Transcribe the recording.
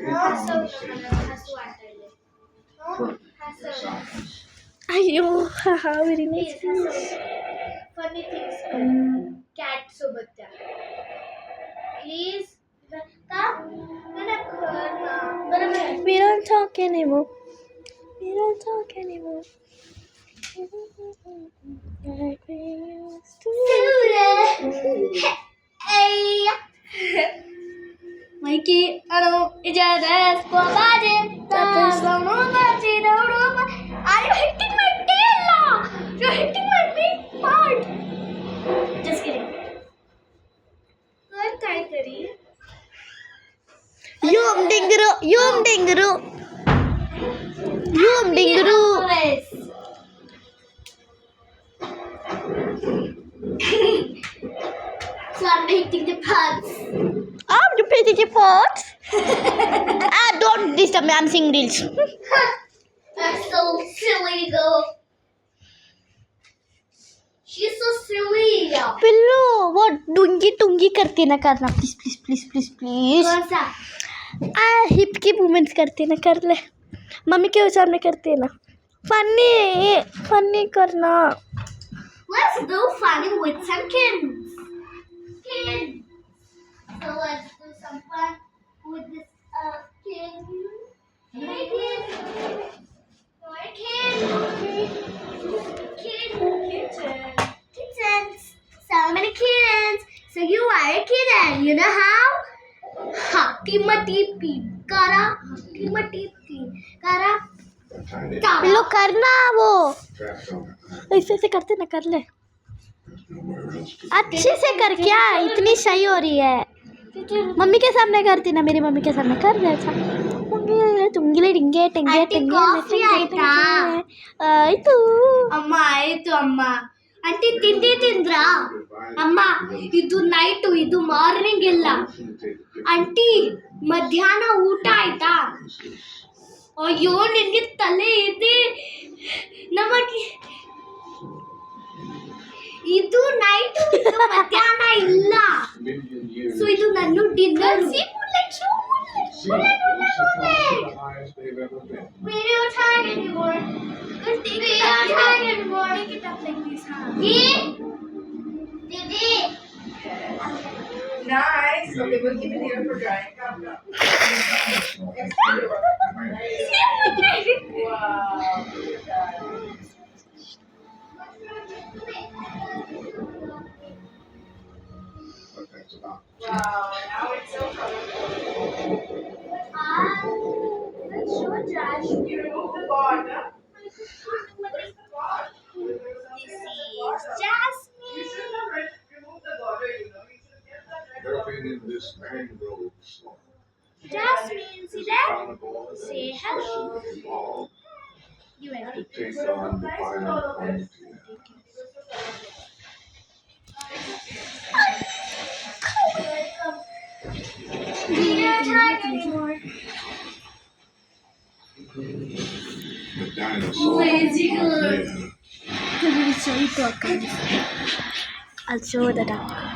ಹಸು ಆಟ ಇದೆ. ಅಯ್ಯೋ very nice. Funny things cat सोबत त्या प्लीज का मला करना बरोबर. We don't talk anymore. We don't talk anymore. Like we used to. Mikey, ano, ijadas, pabade, tapazono, bachiro, roba. Are you hitting my tail? You're hitting my big part. Just kidding. कर काय करी? Yum dingru, yum dingru. Yum dingru. So I'm hitting the parts. You pretty the pot. Don't disturb me. I'm seeing reels. That's so silly though. She's so silly. पिल्लू वो डूंगी टूंगी करती ना करना please please please please please. कौन सा? Hip की movements करती ना कर ले. मम्मी के सामने करती ना. फनी फनी करना. Let's do funny with some kids. So let's do some fun with this kid. Hey kid. Hi kid. Kittens. So many kittens. So you are a kitten. You know how? Hakimati Kara. Hakimati Kara. पिल्लू करना वो ऐसे ऐसे करते ना कर ले. अच्छे से कर. क्या इतनी सही हो रही है. मम्मी के सामने करती ना. मेरी मम्मी के सामने कर दे. अच्छा ತುಂಗಿಲೆ ಡಿಂಗೆ ಟೆಂಗೆ ಟೆಂಗೆ ಆಯ್ತು ಅಮ್ಮ. ಆಯ್ತು ಅಮ್ಮ. ಆಂಟಿ ತಿಂಡಿ ತಿಂದ್ರಾ ಅಮ್ಮ? ಇದು ನೈಟು, ಇದು ಮಾರ್ನಿಂಗ್ ಇಲ್ಲ. ಆಂಟಿ ಮಧ್ಯಾಹ್ನ ಊಟ ಆಯ್ತಾ? ಅಯ್ಯೋ ನಿನ್ಗೆ ತಲೆ ಇದೆ. ನಮಗೆ ಇದು ನೈಟು, ಇದು ಮಧ್ಯಾಹ್ನ ಇಲ್ಲ. ಸೊ ಇದು ನನ್ನ dinner. We're not tired anymore. We're not tired anymore. Make it up like this, huh? Didi. Nice. Okay, we'll keep it here for drying. Wow. Wow, now it's so colorful. Let's show Josh. You remove the board, huh? Where's the board? This is Jasmine. You should have removed the border, you know. You should get that red Dropping in this mangrove swamp. Jasmine, see that? Say hello. You To ready? take on the final quantity. We're not tired anymore. The dinosaur. Lazy girl. Yeah. I'll show the duck.